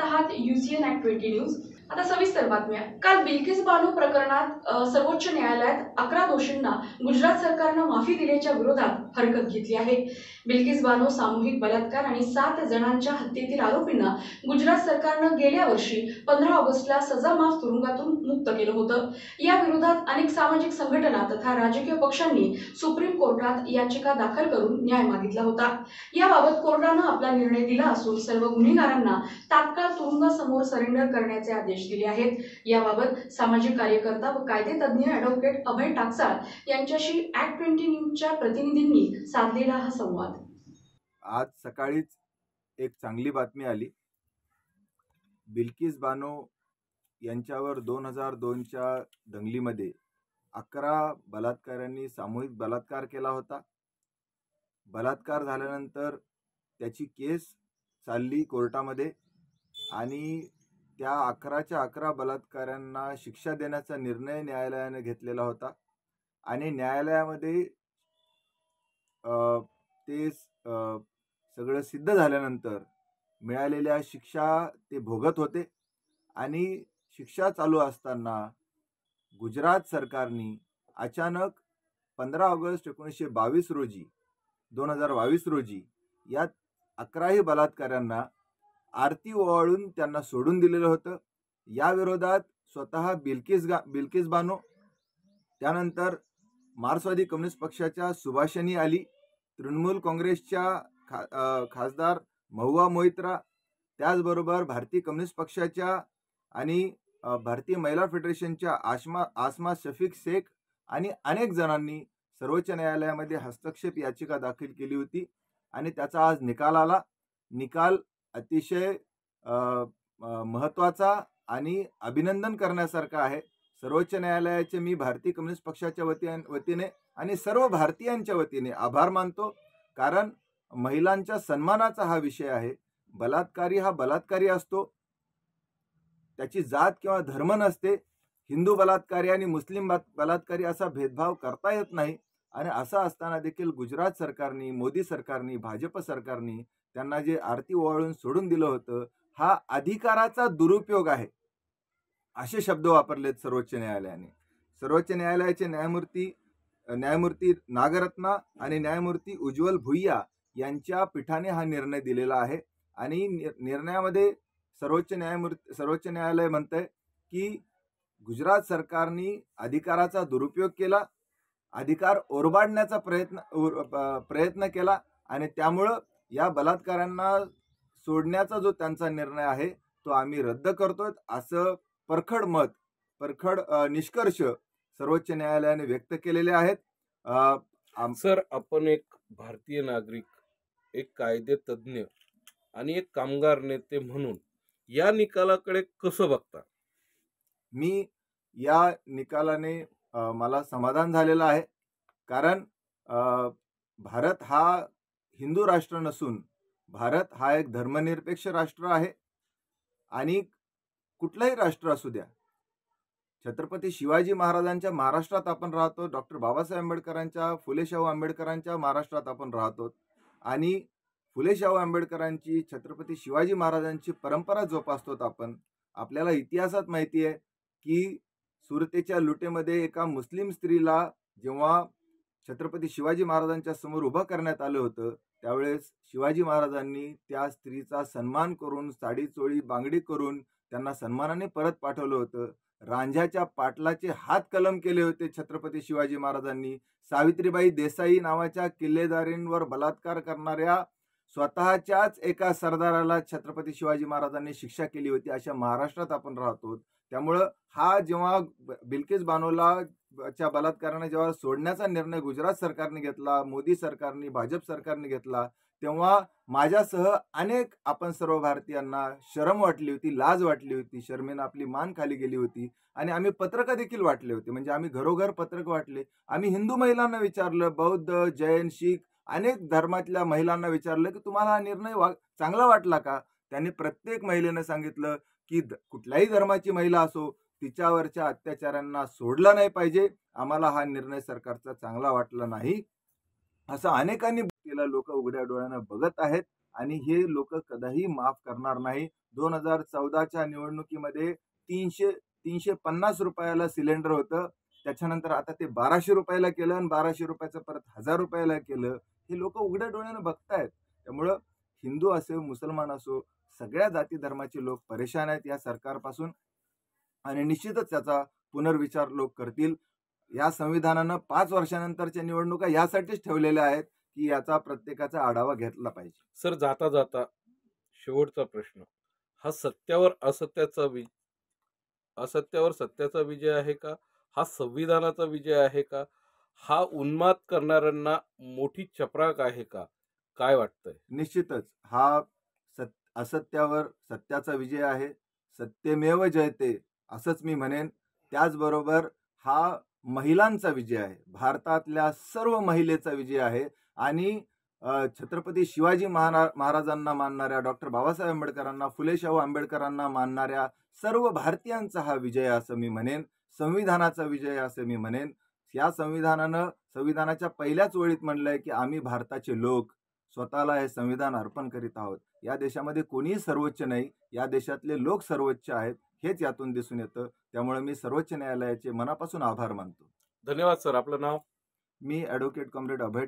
आहात UCN at 20 news. आता सविस्तर बातम्या। काल बिल्किस बानो प्रकरणात सर्वोच्च न्यायालयात 11 दोषींना गुजरात सरकारनं माफी दिल्याच्या विरोधात हरकत घेतली आहे। बिल्किस बानो सामूहिक बलात्कार आणि 7 जणांच्या हत्येतील आरोपींना गुजरात सरकारनं गेल्या वर्षी 15 ऑगस्टला सजा माफ तुरुंगातून मुक्त केलं होतं। या विरोधात अनेक सामाजिक संघटना तथा राजकीय पक्षांनी सुप्रीम कोर्टात याचिका दाखल करून न्याय मागितला होता। याबाबत कोर्टानं आपला निर्णय दिला असून सर्व गुन्हेगारांना तात्काळ तुरुंगासमोर सरेंडर करण्याचे आदेश दिले आहेत। याबाबत सामाजिक कार्यकर्ता व कायदेतज्ञ ॲडव्होकेट अभय टाकसाळ यांच्याशी ॲट 20 न्यूजच्या प्रतिनिधींनी साधलेला हा संवाद। आज सकाळीच एक चांगली बातमी आली। बिल्किस बानो यांच्यावर 2002च्या दंगलीमध्ये 11 बलात्काऱ्यांनी सामूहिक बलात्कार केला होता। बलात्कार झाल्यानंतर त्याची केस चालली कोर्टामध्ये आणि त्या 11च्या 11 बलात्काऱ्यांना शिक्षा देण्याचा निर्णय न्यायालयाने घेतलेला होता आणि न्यायालयामध्ये ते सगळं सिद्ध झाल्यानंतर मिळालेल्या शिक्षा ते भोगत होते आणि शिक्षा चालू असताना गुजरात सरकारने अचानक 15 ऑगस्ट 2022 रोजी या 11ही बलात्काऱ्यांना आरती ओवाळून त्यांना सोडून दिलेलं होतं। या विरोधात स्वतः बिल्किस बानो, त्यानंतर मार्क्सवादी कम्युनिस्ट पक्षाच्या सुभाषिनी आली, तृणमूल काँग्रेसच्या खासदार महुआ मोइत्रा, त्याचबरोबर भारतीय कम्युनिस्ट पक्षाच्या आणि भारतीय महिला फेडरेशनच्या आसमा शफीक शेख आणि अनेक जणांनी सर्वोच्च न्यायालयामध्ये हस्तक्षेप याचिका दाखल केली होती आणि त्याचा आज निकाल आला। निकाल अतिशय महत्त्वाचा आणि अभिनंदन करण्यासारखा आहे। सर्वोच्च न्यायालयाचे मी भारतीय कम्युनिस्ट पक्षाच्या वतीने आणि सर्व भारतीयांच्या वतीने आभार मानतो, कारण महिलांच्या सन्मानाचा हा विषय आहे। बलात्कारी हा बलात्कारी असतो, त्याची जात किंवा धर्म नसते। हिंदू बलात्कारी आणि मुस्लिम बलात्कारी असा भेदभाव करता येत नाही आणि असं असताना देखील गुजरात सरकारने, मोदी सरकारने, भाजप सरकारने त्यांना जे आरती ओवाळून सोडून दिलं होतं, हा अधिकाराचा दुरुपयोग आहे असे शब्द वापरलेत सर्वोच्च न्यायालयाने। सर्वोच्च न्यायालयाचे न्यायमूर्ती नागरत्ना आणि न्यायमूर्ती उज्ज्वल भुइया यांच्या पीठाने हा निर्णय दिलेला आहे आणि निर्णयामध्ये सर्वोच्च न्यायालय म्हणतंय की गुजरात सरकारने अधिकाराचा दुरुपयोग केला, अधिकार ओरबाडण्याचा प्रयत्न केला आणि त्यामुळं या बलात्कारांना सोडण्याचा जो त्यांचा निर्णय आहे तो आम्ही रद्द करतोय, असं परखड निष्कर्ष सर्वोच्च न्यायालयाने व्यक्त केलेले आहेत। सर, आपण एक भारतीय नागरिक, एक कायदेतज्ञ आणि एक कामगार नेते म्हणून या निकालाकडे कसं बघता? मी या निकालाने मला समाधान झालेलं आहे, कारण भारत हा हिंदू राष्ट्र नसून भारत हा एक धर्मनिरपेक्ष राष्ट्र आहे आणि कुठलंही राष्ट्र असू द्या, छत्रपती शिवाजी महाराजांच्या महाराष्ट्रात आपण राहतो, डॉक्टर बाबासाहेब आंबेडकरांच्या, फुले शाहू आंबेडकरांच्या महाराष्ट्रात आपण राहतो आणि फुले शाहू आंबेडकरांची, छत्रपती शिवाजी महाराजांची परंपरा जोपासतो आपण। आपल्याला इतिहासात माहिती आहे की सुरतेच्या लुटेमध्ये एका मुस्लिम स्त्रीला जेव्हा छत्रपती शिवाजी महाराजांच्या समोर उभं करण्यात आलं होतं, त्यावेळेस शिवाजी महाराजांनी त्या स्त्रीचा सन्मान करून, साडी चोळी बांगडी करून त्यांना सन्मानाने परत पाठवलं होतं। रांझ्याच्या पाटलाचे हात कलम केले होते छत्रपती शिवाजी महाराजांनी। सावित्रीबाई देसाई नावाच्या किल्लेदारींवर बलात्कार करणाऱ्या स्वतःच्याच एका सरदाराला छत्रपती शिवाजी महाराजांनी शिक्षा केली होती। अशा महाराष्ट्रात आपण राहतो, त्यामुळं हा जेव्हा बिल्किस बानोला च्या बलात्काराने जेव्हा सोडण्याचा निर्णय गुजरात सरकारने घेतला, मोदी सरकारने, भाजप सरकारने घेतला, तेव्हा माझ्यासह अनेक आपण सर्व भारतीयांना शरम वाटली होती, लाज वाटली होती, शर्मेनं आपली मान खाली गेली होती आणि आम्ही पत्रक देखील वाटले होते। म्हणजे आम्ही घरोघर पत्रक वाटले। आम्ही हिंदू महिलांना विचारलं, बौद्ध, जैन, शीख अनेक धर्मातल्या महिलांना विचारलं की तुम्हाला हा निर्णय चांगला वाटला का? त्यांनी प्रत्येक महिलेनं सांगितलं की कुठल्याही धर्माची महिला असो, तिच्यावरच्या अत्याचारांना सोडलं नाही पाहिजे, आम्हाला हा निर्णय सरकारचा चांगला वाटला नाही, असं अनेकांनी केला। लोक उघड्या डोळ्यानं बघत आहेत आणि हे लोक कधीही माफ करणार नाही. 2014च्या निवडणुकीमध्ये 350 रुपयाला सिलेंडर होतं. त्याच्यानंतर आता ते 1200 रुपयाला केलं आणि 1200 रुपयाचं परत 1000 रुपयाला केलं. हे लोक उघड्या डोळ्यानं बघतायत. त्यामुळं हिंदू असो, मुसलमान असो, सगळ्या जाती धर्माचे लोक परेशान आहेत या सरकारपासून आणि निश्चितच त्याचा पुनर्विचार लोक करतील. या संविधानानं 5 वर्षानंतरच्या निवडणुका यासाठीच ठेवलेल्या आहेत की याचा प्रत्येकाचा आढावा घेतला पाहिजे. सर, जाता जाता शेवटचा प्रश्न, हा सत्यावर सत्याचा विजय आहे का? हा संविधानाचा विजय आहे का? हा उन्माद करणाऱ्यांना मोठी चपराक आहे का? काय वाटतंय? निश्चितच हा असत्यावर सत्याचा विजय आहे. सत्यमेव जयते असंच मी म्हणेन. त्याचबरोबर हा महिलांचा विजय आहे. भारतातल्या सर्व महिलेचा विजय आहे आणि छत्रपती शिवाजी महाराजांना मानणाऱ्या, डॉक्टर बाबासाहेब आंबेडकरांना, फुले शाहू आंबेडकरांना मानणाऱ्या सर्व भारतीयांचा हा विजय असं मी म्हणेन. संविधानाचा विजय असं मी म्हणेन. या संविधानाच्या पहिल्याच ओळीत म्हणलंय की आम्ही भारताचे लोक स्वतःला हे संविधान अर्पण करीत आहोत. या देशामध्ये कोणीही सर्वोच्च नाही, या देशातले लोक सर्वोच्च आहेत, हेच यातून दिसून येतं. त्यामुळे मी सर्वोच्च न्यायालयाचे मनापासून आभार मानतो. धन्यवाद सर. आपलं नाव? मी ॲडव्होकेट कॉम्रेड अभय